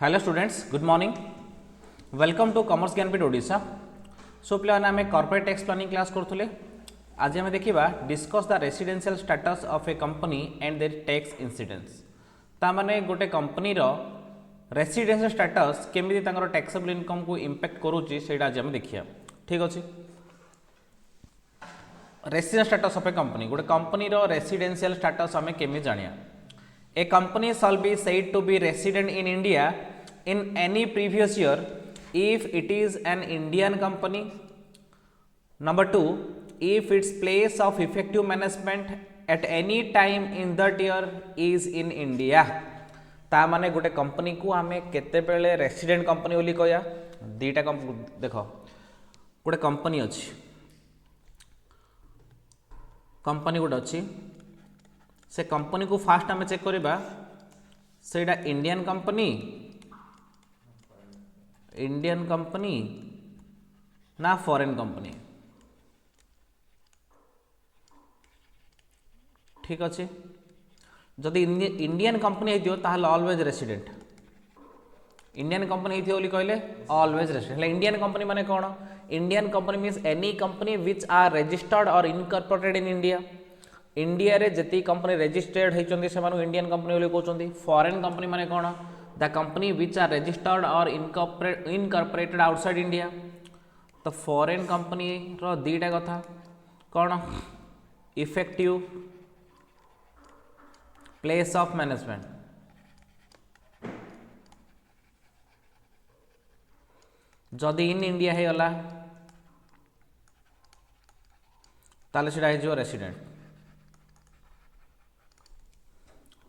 Hello students, good morning. Welcome to commerce Gyanpeeth Odisha. So पे आम corporate tax planning class करूँ। आज आम देखा discuss the residential status of a company and their tax incidents. तामाने गोटे कंपनी रेसिडेंशियल स्टेटस केमी टैक्सेबल इनकम को इम्पैक्ट करूँ से आज आम देखिए। ठीक अच्छे। Residential status of a company, गोटे कंपनी रेसिडेंशियल स्टेटस आम केमी जानिया। A company shall be said to be resident in India in any previous year if it is an Indian company. Number 2, if its place of effective management at any time in that year is in India. ता माने गोटे company को आमे केते बेले resident company बोली कहया। दीटा देख गोटे कंपनी अच्छी, कंपनी गोटे अच्छी, से कंपनी को फास्ट आम चेक करवा सेटा इंडियन कंपनी ना फॉरेन कंपनी। ठीक अच्छे। जदि इंडियन कंपनी होती ताहले ऑलवेज रेसिडेंट, इंडियन कंपनी होती कहले ऑलवेज रेसिडेंट। इंडियन कंपनी माने कौन? Indian company means any company which are registered और इनकॉर्पोरेटेड इन इंडिया। इंडिया रे जति कंपनी रजिस्टर्ड होती से इंडियन कंपनी बोली कहते। फॉरेन कंपनी माने कौन? The company which are registered और इनकॉर्पोरेटेड आउटसाइड इंडिया। तो फॉरेन कंपनी रो दीटा कथा कौन? Effective place of management. जदि इन इंडिया है गला ताले सेटा हो रेसिडेंट।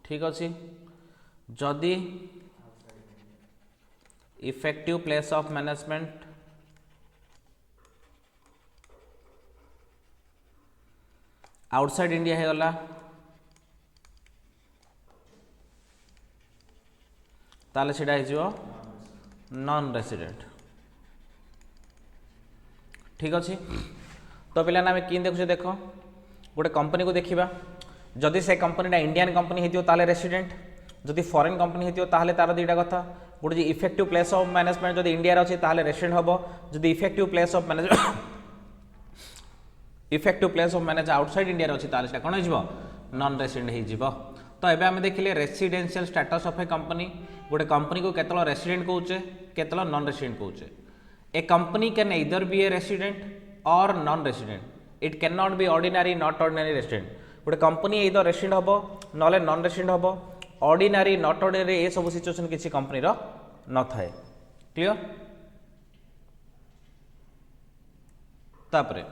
ठीक अच्छे। जदि effective place of management outside India है गला ताले सेटा हो नॉन रेसिडेंट। ठीक अच्छे। तो पिला आम कि देखुचे, देख गोटे कंपनी को देखा जदि से कंपनीटा इंडियन कंपनी होती ताले रेसिडेंट, जदि फॉरेन कंपनी होती ताले तार दीटा कथा गोटे इफेक्टिव प्लेस ऑफ मैनेजमेंट जदि इंडिया अच्छी ताले रेसिडेंट हम। जदि effective place of manage outside India अच्छी ताले कौन हो नॉन रेसिडेंट हो। तो ये आम देखिले residential status of a company. गोटे कंपनी को केतल रेसिडेंट कहूचे केतल नॉन रेसिडेंट कहूचे। A company can either be a resident or non resident. It can not be ordinary not ordinary resident. गोटे कंपनी ईदर रेसिडेंट हम ना नॉन रेसिडेंट हम। ऑर्डिनरी नॉट ऑर्डिनरी ये सब सिचुएशन किसी कंपनी न थाए। क्लियर? तापरे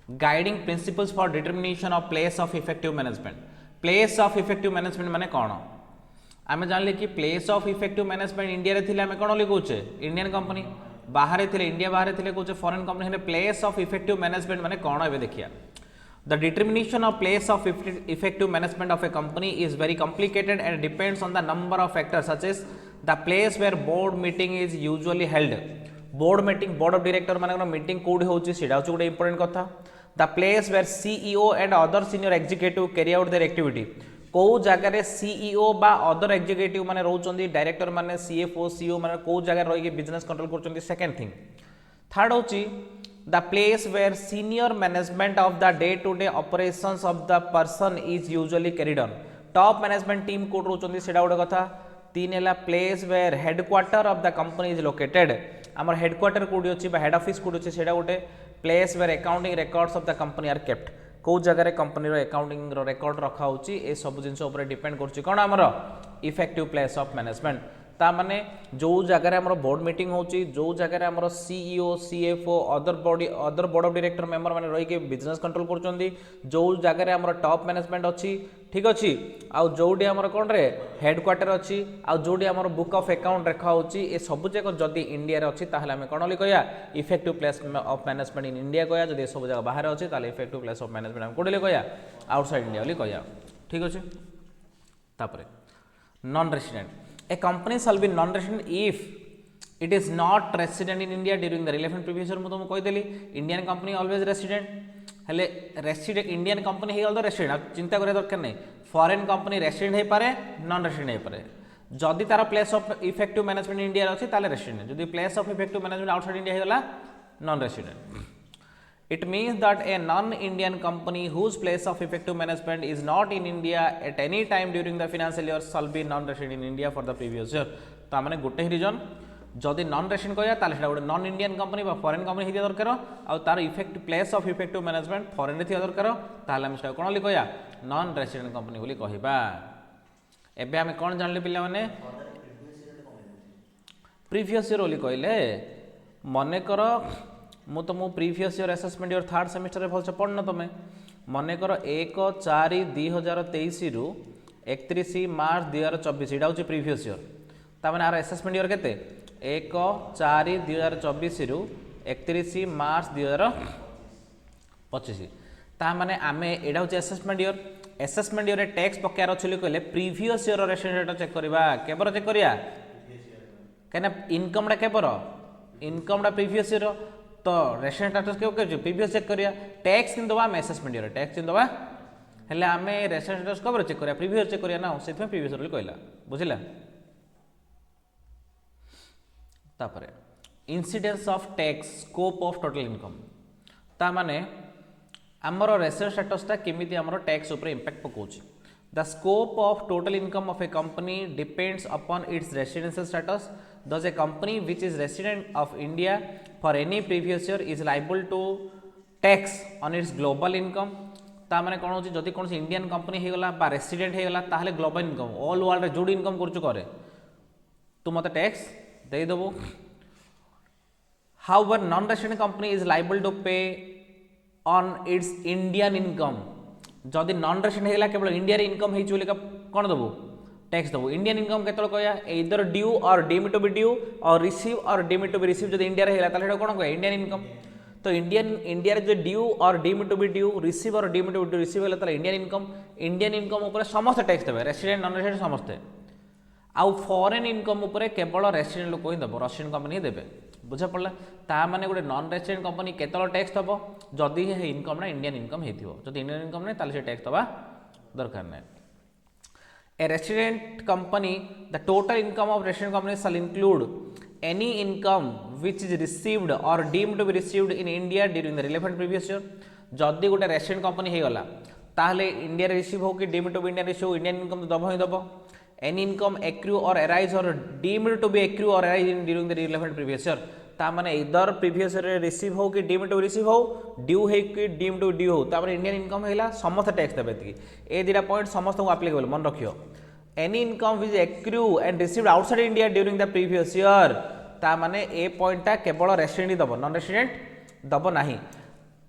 guiding principles for determination of place of effective management. Place of effective management माने कौन? आम जानले कि place of effective management India रे थिले आम कौन लिखुचे इंडियन कंपनी, बाहर थे इंडिया बाहर थे कौचे foreign company. Place of effective management माने कौन ए देखिए। The determination of place of effective management of a company is very complicated and depends on the number of factors such as the place where board meeting is usually held. Board meeting, board of director मानकर meeting code होची सेटा होची गोटे important कथा। The place where CEO and other senior executive carry out their activity. को जगह रे CEO बा other executive माने रहउचंदी, डायरेक्टर माने CFO CEO माने को जगह रही के बिजनेस कंट्रोल करचंदी। Second thing. थर्ड होची the place where senior management of the day to day operations of the person is usually carried on. Top management team कोड रोचंदी सेटा गोटे कथा। तीन है place where headquarter of the company is located. आमर headquarter कोडी अछि बा हेड ऑफिस कोडी अछि सेटा गोटे। place where accounting records of the company are kept. को जगह कंपनी रो अकाउंटिंग रो रिकॉर्ड रखा होची ए सब जिंस ऊपर डिपेंड करछि कोन आमर इफेक्टिव प्लेस ऑफ मैनेजमेंट। ता माने जो जगह आमर बोर्ड मीटिंग होची, जो जगह आमर CEO CFO other board of director member माने रही के बिजनेस कंट्रोल करचंदी, जो जगह आमर टॉप मैनेजमेंट अछि। ठीक अछि। आ जोडी आमर कोन रे हेडक्वार्टर अछि, आ जोडी आमर बुक ऑफ अकाउंट रखा होची ए सब जगह जदी इंडिया रे अछि ताहले हमें कोन लिखया effective place of management in India कहया। जदी सब जगह बाहर अछि ताहले इफेक्टिव प्लेस ऑफ मैनेजमेंट हम कोडी लिखया आउटसाइड इंडिया बोली कहया। ठीक अछि। तापरे non resident. A company shall be non-resident if it is not resident in India during the relevant previous year। मुझे कही देली इंडियन कंपनी ऑलवेज रेसिडेंट हेले रेसिडेंट इंडियन कंपनी हो गल तो रेसिडेंट चिंता करिया दरकार नहीं। फॉरेन कंपनी रेसिडेंट हो पारे नॉन रेसिडेंट हो पारे। जदि तार place of effective management India अच्छी ताले रेसिडेंट जदि place of effective management outside India होगला non resident It means that a non-Indian company whose place of effective management is not in India at any time during the financial year shall be non-resident in India for the previous year. तो मैंने गोटे ही reason जदि non resident कहया ताले सेटा गोटे non Indian company बा foreign company हिदिया दरकार आ तार effect place of effective management foreign रे थिया दरकार ताले हम सेटा कोन कहया नॉन रेसिडेंट कंपनी बोली कहबा एबे हम कोन जानले पिला माने प्रीवियस ईयर बोली कहले मने करो मु तो मु previous year assessment year third semester रे भलसे पढ़न तमे मने करो 1/4/2023 रु 31 मार्च 2024 एटा होची प्रीवियस ईयर ता माने आर असेसमेंट ईयर केते 1/4/2024 रु 31 मार्च 2025 ता माने आमे एटा होची असेसमेंट ईयर रे टैक्स पकेयार अछि कहले प्रीवियस ईयर रेसिडेंट चेक करबा केबर चेक करिया केना इनकम डा केबर इनकम डा प्रीवियस ईयर तो रेसिडेंट स्टेटस के प्रीवियस चेक करिया टैक्स किन दबा असेसमेंट ईयर टैक्स किन दबा हेले आमे रेसिडेंट स्टेटस कबर चेक करिया प्रीवियस चेक करिया ना सेथे प्रीवियस ईयर कहला बुझिला तापरे incidence of tax scope of total income ता माने हमरो रेसिडेंट स्टेटस ता केमिति हमरो टैक्स ऊपर इंपैक्ट पकोची the scope of total income of a company depends upon its residential status thus a company which is resident of India for any previous year is liable to tax on its global income ता माने कोन होची जदि कोन Indian company हे गला बा resident हे गला ताहले global income all world रे जोड इनकम करचु करे तू मते टैक्स दे देबो however non resident company is liable to pay on its Indian income जदि नॉन रेसिडेंट हे गला केवल इंडिया रे इनकम हे चुले का कोन देबो टैक्स दबो इंडियन इनकम केतल कहया इधर ड्यू और डीम्ड टू बी ड्यू और रिसीव और डीम्ड टू बी रिसीव जदि इंडिया रे हेला ताले कोन कहया इंडियन इनकम तो इंडिया रे जो ड्यू और deemed to be due receive और डीम्ड टू बी रिसीव हेला ताले इंडियन इनकम ऊपर समस्त टैक्स देबे रेसिडेंट नॉन रेसिडेंट समस्त आउ फॉरेन इनकम ऊपर केवल रेसिडेंट लोक ही दबो रेसिडेंट कंपनी ही देबे बुझा पड़ला ता माने गोटे नॉन रेसिडेंट कंपनी केतल टैक्स दबो जदि हे इनकम ना इंडियन इनकम हेथिबो जदि इंडियन इनकम नै ताले से टैक्स दबा दरकार नै A resident company, the total income of resident company shall include any income which is received or deemed to be received in India during the relevant previous year. जदि गोटे resident company हे गला ताहले India रे receive हो कि deemed to be India receive Indian income तो दबो ही दबो एनी इनकम एक्रू और अराइज और डीम्ड टू बी एक्रू और arise in during the relevant previous year ता माने इधर प्रीवियस ईयर रे रिसीव हो कि डीम्ड टू रिसीव हो ड्यू हे कि डीम्ड टू ड्यू हो ता माने इंडियन इनकम हेला समस्त टैक्स देबे ती ए दिरा पॉइंट समस्त को एप्लीकेबल मन रखियो any income which accrue and received outside India during the previous year ता माने ए पॉइंटटा केवल रेसिडेंट दबो नॉन रेसिडेंट दबो नाही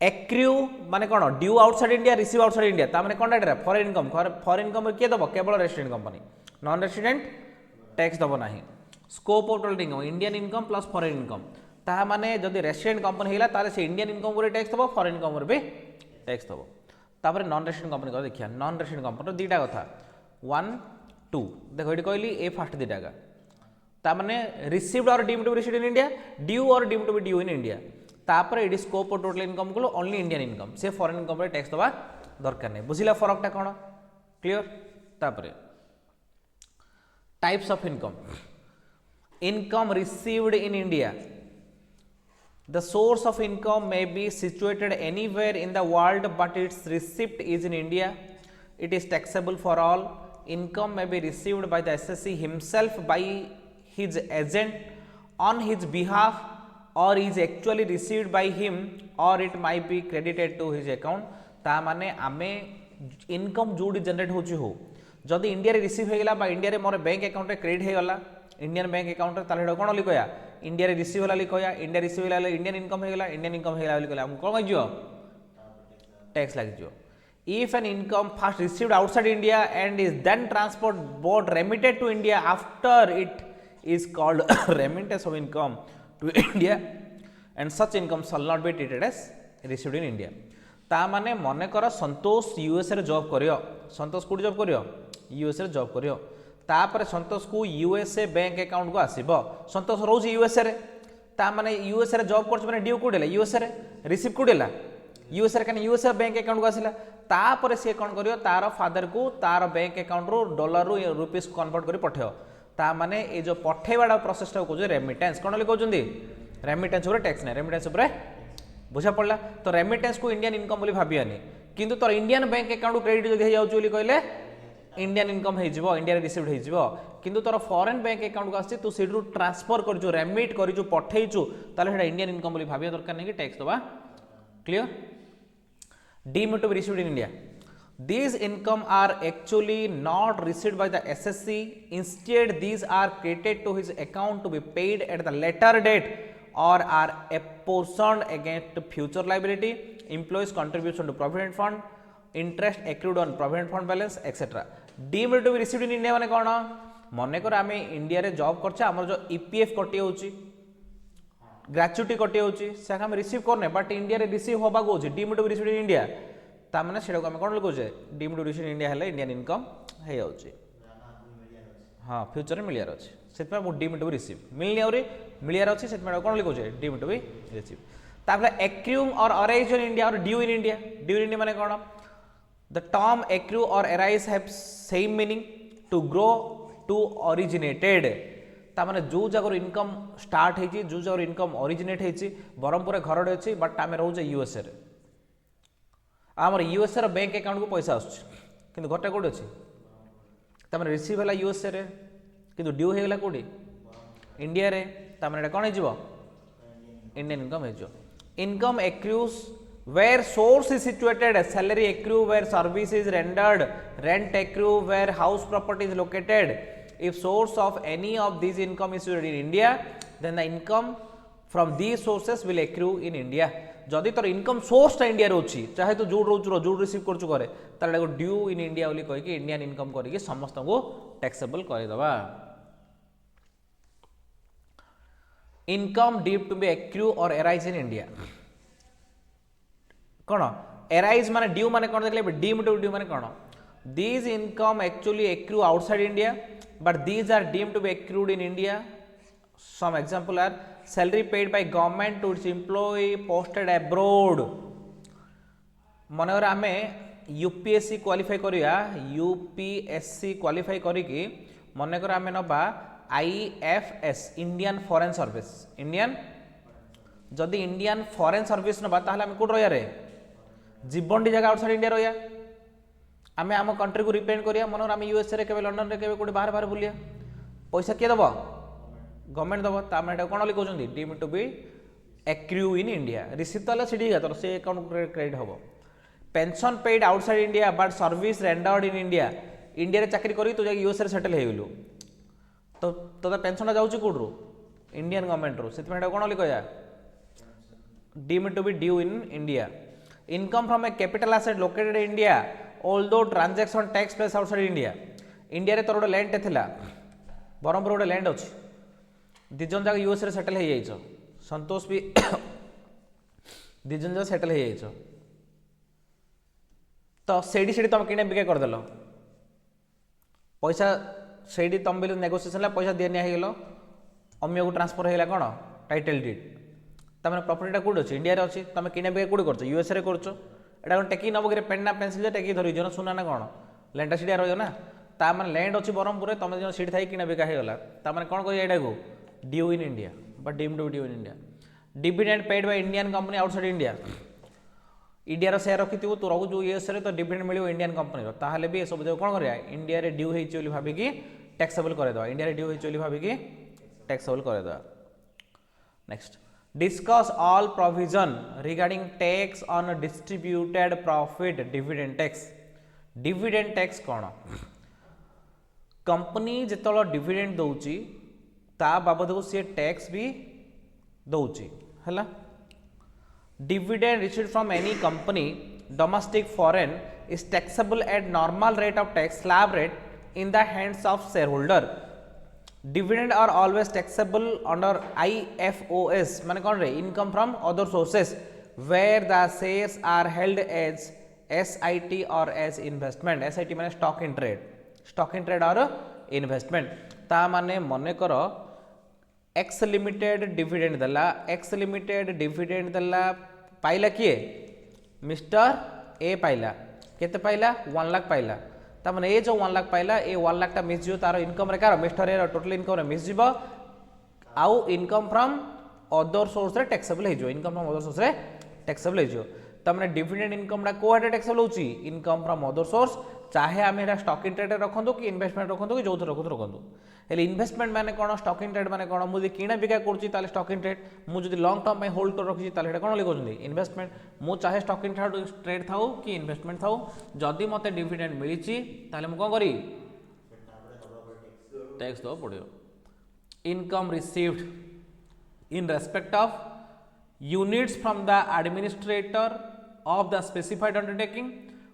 एक्रू माने कोन due outside India receive outside India ता माने कोन डाटा फॉरेन इनकम के दबो केवल resident company non resident tax दबो नाही scope of total income Indian income plus foreign income ता माने जदि रेसिडेंट कंपनी हेला ताले से इंडियन इनकम रे टैक्स दबो फॉरेन इनकम रे भी टैक्स दबो तापर नॉन रेसिडेंट कंपनी को देखिया नॉन रेसिडेंट कंपनी दीटा कथा 1 2 देखो ये कहली ए फास्ट दीटा का ता माने received or deemed to be received in India due और deemed to be due in India तापर it scope of total income को ओनली इंडियन इनकम से फॉरेन इनकम रे टैक्स दबा दरकार नै बुझिला फरकटा कोन क्लियर तापर types of income received in India the source of income may be situated anywhere in the world but its receipt is in India it is taxable for all income may be received by the assessee himself by his agent on his behalf or is actually received by him or it might be credited to his account ता माने आमे income जोडी generate होची हो जदि India रे receive हे गला बा इंडिया रे मोर बैंक अकाउंट रे क्रेडिट हे गला इंडियन बैंक अकाउंट रे ताले कोन लिखया इंडिया रे रिसीव होला लिखया इंडिया रिसीव होला इंडियन इनकम हे गला इंडियन इनकम हे गला लिखला हम कोन गजो टैक्स लाग जो if an income first received outside India and is then transport board remitted to India after it is called remittance of income to India and such income shall not be treated as received in India ता माने मने कर संतोष USA रे job करियो संतोष code job करियो USA रे job करियो तापर संतोष को यूएसए बैंक अकाउंट को आसीबो संतोष रोज यूएसए रे ता माने यूएसए रे जॉब करछ माने ड्यू कोडेला यूएसए रे रिसीव कोडेला यूएसए रे कने यूएसए बैंक अकाउंट को आसीला तापर से कोन करियो तार फादर को तार बैंक अकाउंट रो डॉलर रो रुपीस कन्वर्ट करी पठेयो ता माने ए जो पठेवाड़ा प्रोसेसटा को रेमिटेंस कौन कहते रेमिटेंस टैक्स ना रेमिटेंस बुझा पड़ा तो रेमिटेंस को इंडियन इनकम बोली भाबियानी किंतु तोर इंडियन बैंक अकाउंट क्रेडिट जदि हो जाउची कहले इंडियन इनकम हो जिवो इंडिया रे रिसीव्ड हो जिवो किंतु तोर फॉरेन बैंक अकाउंट को आसी तू सेडू ट्रांसफर कर जो रेमिट कर जो पठेइचु ताले हेडा इंडियन इनकम बोली भाबिया दरकार नै कि टैक्स दबा clear deemed to be received in India these income are actually not received by the SSC instead these are credited to his account to be paid at the later date or are apportioned against future liability employees contribution to provident fund interest accrued on provident fund balance etc deemed to be received in India माने कोन मने कर आमे India रे job करछे हमर जो EPF कटि होउची ग्रेच्युटी कटि होउची से हम रिसीव करने बट इंडिया रे रिसीव होबा को होची deemed to be received in India ता माने सेडा को हम कोन कहूचे deemed to be received in India हेले इंडियन इनकम हे जाउची हां फ्यूचर रे मिलियार अछि सेत में deemed to be receive मिलनी और मिलियार अछि सेत में कोन लिखोचे deemed to be receive तापर accruing or arise in India or due in India माने कोन the term accrue or arise have same meaning to grow to originated ता माने जो जगर इनकम स्टार्ट हेची जो जगर इनकम ओरिजिनेट हेची बरमपुर घरडे अछि बट आमे रहउचे यूएसए रे आमर यूएसए रो बैंक अकाउंट को पैसा आछी किंतु घरटा कोड अछि ता माने रिसीव हला यूएसए रे किंतु ड्यू हे गला कोडी इंडिया रे ता माने कोन हे जिवो इंडियन इनकम हे जो income accrues where source is situated salary accrue where service is rendered rent accrue where house property is located if source of any of these income is situated in India then the income from these sources will accrue in India जदि तोर income source टा India रोची चाहे तो जोड रोचुरो जोड receive करचु करे ताले को ड्यू इन इंडिया बोली कहि कि इंडियन इनकम करि कि समस्त को टैक्सेबल करि दबा income due to be accrue और अराइज इन इंडिया कोन अराइज माने ड्यू माने कोन देखले डीम्ड टू ड्यू माने कोन these income actually accrue outside India but these are deemed to be accrued in India some example are salary paid by government to its employee posted abroad Manor आमे UPSC qualify करिया UPSC qualify करिकी मनोर आमे नबा IFS Indian foreign service Indian जदि Indian foreign service नबा ताहले आमे code रया रे जीवनडी जगह आउटसाइड इंडिया रया आमे आम कंट्री को रिप्रेजेंट करिया मनोर आमे यूएसए रे केबे लंडन रे केबे कोडी बाहर बाहर बुलिया पैसा के दबो गवर्नमेंट दबो ता माने कोन लिखो जंदी deem to be accrue in India receive तले सिडी तोर से अकाउंट क्रेडिट होबो pension paid outside India but service rendered in India India रे चाकरी करी तो जाके यूएसए रे सेटल हे गेलु तो तो पेंशन जाउची कोडरो इंडियन गवर्नमेंट रो सेति माने कोन लिखो या deem to be due in India income from a capital asset located in India although transaction takes place outside India India रे तोर गोटे लैंड थिला बरमपुर गोटे लैंड अछि दिजन जाक यूएस रे सेटल हे जाइछो संतोष भी दिजन जाक सेटल हे जाइछो तो सेडी सेडी तुम किने बिके कर देलो पैसा सेडी तुम बिल नेगोशिएशन ला पैसा देनिया हे गेलो अम्य को ट्रांसफर हेला कोन टाइटल डीड तमने प्रॉपर्टी टा कोड अछि इंडिया रे अछि तमे किने बिके कोड करछो यूएस रे करछो एटा कोन टेकी नबो करे पेन ना पेंसिल जे टेकी धरि जन सुना ना कोन लैंड सीडिया रहियो ना ता माने लैंड अछि बरमपुर रे तमे जन सीट थाई किने बिका हे गेला ता माने कोन कहि एटा को due in India but deemed to due in India dividend paid by Indian company outside India India रो शेयर रखिथिबो तो रहु जो यूएस रे तो डिविडेंड मिलियो इंडियन कंपनी रो ताहाले भी सब जो कोन करिया इंडिया रे ड्यू हेछि बोली भाबी कि टैक्सेबल करे दवा इंडिया रे ड्यू हेछि बोली भाबी कि टैक्सेबल करे दवा next discuss all provision regarding tax on distributed profit dividend tax cone company जेतलो dividend दउची ता बाबद को से टैक्स भी दउची हला dividend received from any company domestic foreign is taxable at normal rate of tax slab rate in the hands of shareholder dividend are always taxable under IFOS माने कोन रे income from other sources where the shares are held as SIT or as investment SIT माने stock in trade or investment ता माने मने करो X limited dividend दला पाइला किए mister A पाइला केते पाइला 1 लाख पाइला ता माने ए जो 1 लाख पाइला ए 1 लाख टा मिस जियो तार इनकम रे car mister A total income रे मिस जिवो आउ इनकम फ्रॉम अदर सोर्स रे टैक्सेबल हे जो इनकम फ्रॉम अदर सोर्स रे टैक्सेबल हे जो ता माने डिविडेंड इनकम टा को हेड टैक्सेबल होची इनकम फ्रॉम अदर सोर्स चाहे आम एटा स्टॉक इन ट्रेड रखंदो कि इन्वेस्टमेंट रखंदो कि जोथ रखंदो हेले इन्वेस्टमेंट माने कोन स्टॉक इन ट्रेड माने कोन मुझे किना बिका करछि ताले स्टॉक इन ट्रेड मु जदि लॉन्ग टर्म में होल्ड कर रखछि ताले एटा कोन लिखोछन्ती इन्वेस्टमेंट मु चाहे स्टॉक इन ट्रेड थाउ कि इन्वेस्टमेंट थाउ जदि मते डिविडेंड मिलिछि ताले मु कोन करी टैक्स दो पड़ियो income received in respect of units from the administrator of the specified undertaking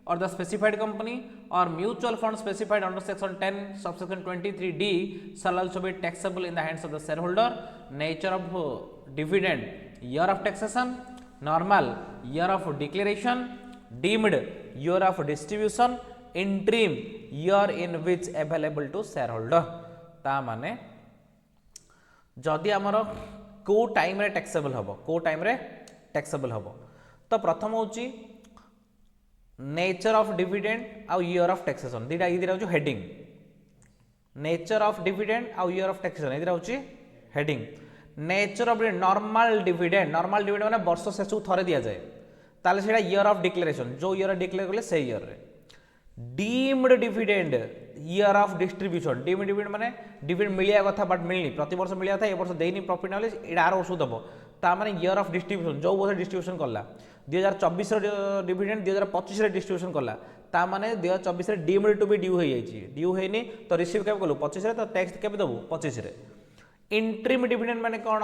or the specified company or mutual fund specified under section 10 subsection 23d shall also be taxable in the hands of the shareholder. Nature of dividend: year of taxation, normal, year of declaration, deemed, year of distribution, interim, year in which available to shareholder. ता माने जदि आमर को time रे taxable हबो को time रे taxable हबो तो प्रथम होची नेचर ऑफ डिविडेंड आउ ईयर ऑफ टैक्सेशन दीटा ई दिरा हेडिंग नेचर ऑफ डिविडेंड आउ ईयर ऑफ टैक्सेशन ए दिरा होची heading nature of normal dividend माने वर्ष शेष को थरे दिया जाए ताले सेटा ईयर ऑफ डिक्लेरेशन जो ईयर डिक्लेयर करले से ईयर रे deemed dividend year of distribution deemed dividend माने डिविडेंड मिलिया कथा बट मिलनी प्रति वर्ष मिलिया था ए वर्ष देनी प्रॉफिट नाले एडा आर वर्ष दबो ता माने ईयर ऑफ डिस्ट्रीब्यूशन जो वर्ष डिस्ट्रीब्यूशन करला 2024 रे डिविडेंड 2025 रे डिस्ट्रीब्यूशन करला ता माने 2024 रे डीम्ड टू बी ड्यू होई जाईची ड्यू हेनी तो रिसीव केबे कलु 25 रे तो टैक्स केबे दबु 25 रे इंटरिम डिविडेंड माने कोन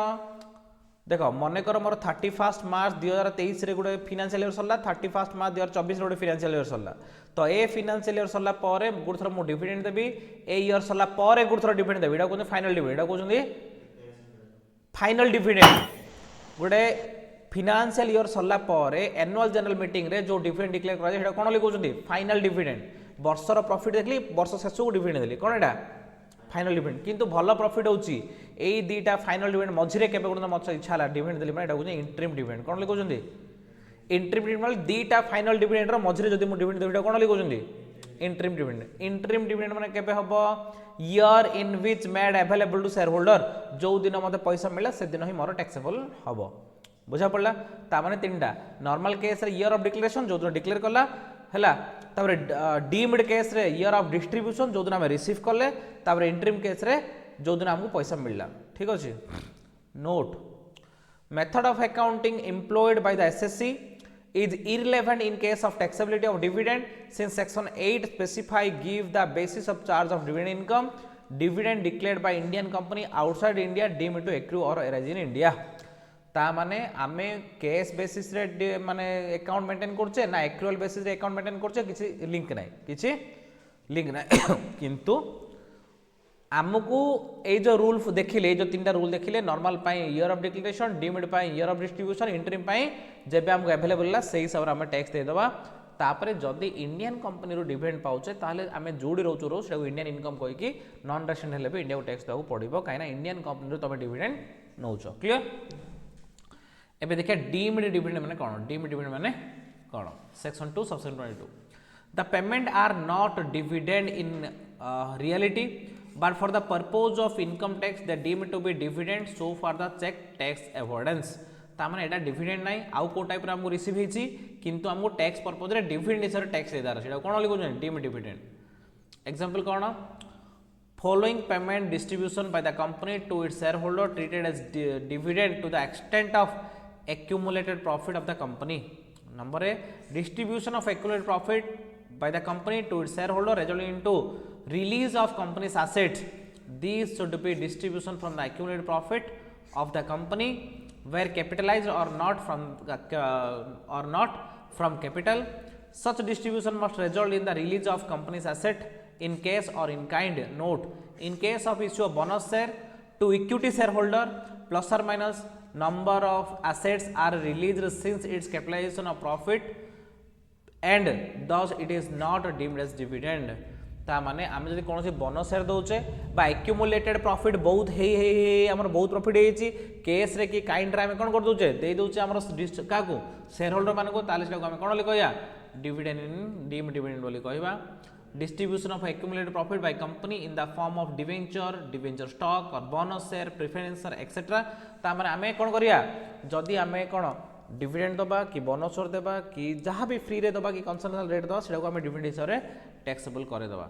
देखो मन कर मोर 31 मार्च 2023 रे गोटे फाइनेंशियल ईयर सरला 31 मार्च 2024 रे गोटे फाइनेंशियल ईयर सरला तो ए फाइनेंशियल ईयर सरला पारे गुड थर मु डिविडेंड देबी ए ईयर सरला पारे गुड थर डिविडेंड देबी एटा कोन फाइनल डिविडेंड एटा कोछंदी फाइनल डिविडेंड गोटे फाइनेंशियल ईयर सरला पारे एनुअल जनरल मीटिंग रे जो डिविडेंड डिक्लेयर करा एटा कोन लिखोछंदी फाइनल डिविडेंड वर्षर प्रॉफिट देखली वर्ष शेष को डिविडेंड देली कोन एटा फाइनल डिविडेंड किंतु भल प्रॉफिट होची एई दीटा फाइनल डिविडेंड मझिरे केबे गुण मच इच्छा ला डिविडेंड देली माने एटा कोन इंटरिम डिविडेंड कोन लिखोछंदी इंटरिम डिविडेंड माने दीटा फाइनल डिविडेंड रो मझिरे जदी मु डिविडेंड देबी एटा कोन लिखोछंदी इंटरिम डिविडेंड माने केबे हबो year in which made available to shareholder जो दिन मते पैसा मिला से दिन ही मोर टैक्सेबल हबो बुझा पड़ला ता माने तीनटा नॉर्मल केस रे ईयर ऑफ डिक्लेरेशन जो दिन डिक्लेयर करला हैला तापर डीम्ड केस रे ईयर ऑफ डिस्ट्रीब्यूशन जो दिन हम रिसीव करले तापर इंटरिम केस रे जो दिन हमको पैसा मिलला ठीक अछि note method of accounting employed by the assessee is irrelevant in case of taxability of dividend since section 8 specify give the basis of charge of dividend income dividend declared by Indian company outside India deemed to accrue or arise in India ता माने आमे case basis रे माने account maintain करछे ना accrual basis रे account maintain करछे किछि लिंक नाही किंतु आमको ए जो रूल देखिले जो तीनटा रूल देखिले नॉर्मल पाई ईयर ऑफ डिक्लेरेशन डीम्ड पाई ईयर ऑफ डिस्ट्रीब्यूशन इंटरिम पाई जेबे हमको अवेलेबल ला सेही सब हम टैक्स दे दबा तापरे जदी इंडियन कंपनी रो डिविडेंड पाउचे ताले आमे जोडी रहउछु रो सेटा इंडियन इनकम कोइ कि नॉन रेसिडेंट हेले भी इंडिया को टैक्स देबो पड़िबो काइना इंडियन कंपनी रो तबे डिविडेंड नउछो क्लियर एबे देखिया डीम्ड डिविडेंड माने कोन डीम्ड डिविडेंड माने कोन section 2 subsection 22 the payment are not dividend in reality but for the purpose of income tax they deemed to be dividend so for the check tax avoidance ता माने एटा dividend नाही आउ को type रे हमको receive हेची किंतु हमको टैक्स पर्पस रे डिविडेंड हिसाब टैक्स देदार सेटा कोन लिखो जन deemed dividend example cone following payment distribution by the company to its shareholder treated as dividend to the extent of accumulated profit of the company number A distribution of accumulated profit by the company to its shareholder resulting into release of company's asset these should be distribution from the accumulated profit of the company where capitalized or not from capital such distribution must result in the release of company's asset in case or in kind note in case of issue of bonus share to equity shareholder plus or minus number of assets are released since its capitalization of profit and thus it is not deemed as dividend ता माने आमे जदि कोनोसी bonus share दोचे बा accumulated profit बहुत हे हमर बहुत profit हेची केस रे कि काइंड रे आमे कोन कर दोचे दे दोचे हमर काकू शेयर होल्डर मान को ताले से हम कोन ले कहया डिविडेंड इन डीम डिविडेंड बोली कहबा distribution of accumulated profit by company in the form of debenture stock or bonus share preference share etc. ता माने आमे कोन करिया जदि आमे कोन डिविडेंड दबा कि बोनस और देबा कि जहाँ भी फ्री रे दबा कि कंसेशनल रेट दबा सेटा को आमे डिविडेंड हिसाब रे टैक्सेबल करे दबा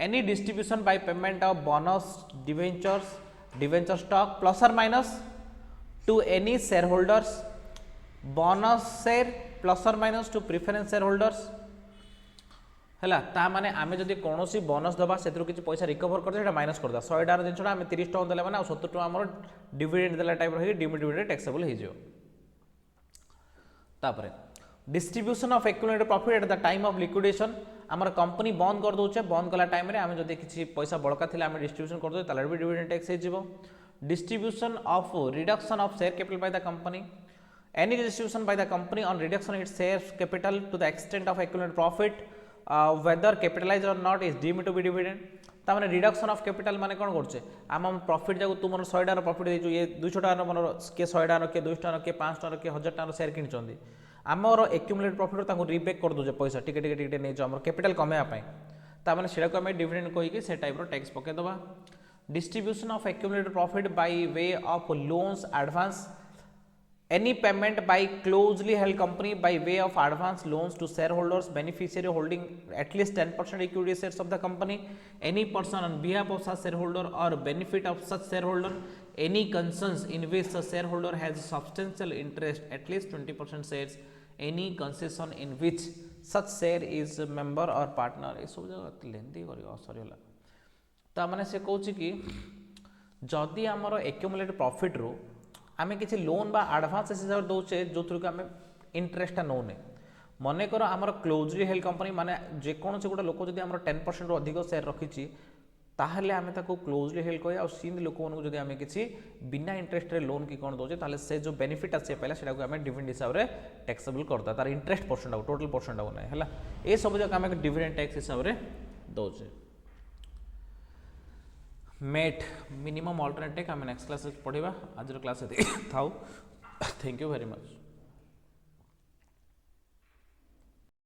any distribution by payment of bonus debenture stock plus और minus to any share holders bonus share plus और minus to preference share holders है ता माने आमे जदि कोनोसी बोनस दबा सेतरु किछि पैसा रिकवर करते सेटा माइनस करदा 100 टार जिनछडा आमे 30 टका देला माने 70 टका हमर डिविडेंड देला टाइप रही डिविडेंड टैक्सेबल हे जियो तापरे distribution of accumulated profit at the time of liquidation हमर कंपनी बंद कर दोचे बंद कला टाइम रे आमे जदि किछि पैसा बळका थिला आमे डिस्ट्रीब्यूशन कर दो ताले भी डिविडेंड टैक्स हे जिवो distribution of reduction of share capital by the company any distribution by the company on reduction in its share capital to the extent of accumulated profit whether capitalized or not is deemed to be dividend ता माने reduction of capital माने कोन करछे आम profit जाको तू मन 100 टार profit देजु ये 200 टार मन के 100 टार के 200 टार के 500 टार के 1000 टार शेयर किनचंदी आमर एक्युमुलेटेड प्रॉफिट ताको रीबैक कर दोजे पैसा टिके टिके टिके नै जो हमर कैपिटल कमे पाए ता माने सेडा को हम डिविडेंड कोइ के से टाइप रो टैक्स पके दबा distribution of accumulated profit by way of loans advance any payment by closely held company by way of advance loans to shareholders beneficiary holding at least 10% equity shares of the company any person on behalf of such shareholder or benefit of such shareholder any concerns in which the shareholder has substantial interest at least 20% shares any concession in which such share is a member or partner ए सब जगह लेंदी करियो sorry होला ता माने से कहूची कि जदि हमर एक्युमुलेटेड प्रॉफिट रो आमे किसी लोन बा एडवांस हिसाब दौचे जो थ्रू आमे इंटरेस्टा नौने मन कर आमर क्लोजली हेल्ड कंपनी माने जेकोसी गोटे लोक जब आम 10% रू अधिक शेयर रखी ताहले आमे ताको क्लोजली हेल्ड कहे आंद लोक मानक जब आमे किसी बिना इंटरेस्ट रे लोन कि कौन दौचे ताहले से जो बेनिफिट से पाइला सेटा को आमे डिविडेंड हिसाब रे टैक्सेबल करता तार इंटरेस्ट परसेंट आ टोटल परसेंट आ ना है सब जगह आमे डिविडेंड टैक्स हिसाब रे दौचे मेट मिनिमम अल्टरनेट टेक आम नेक्स्ट क्लास पढ़ा आज क्लास था थैंक यू वेरी मच।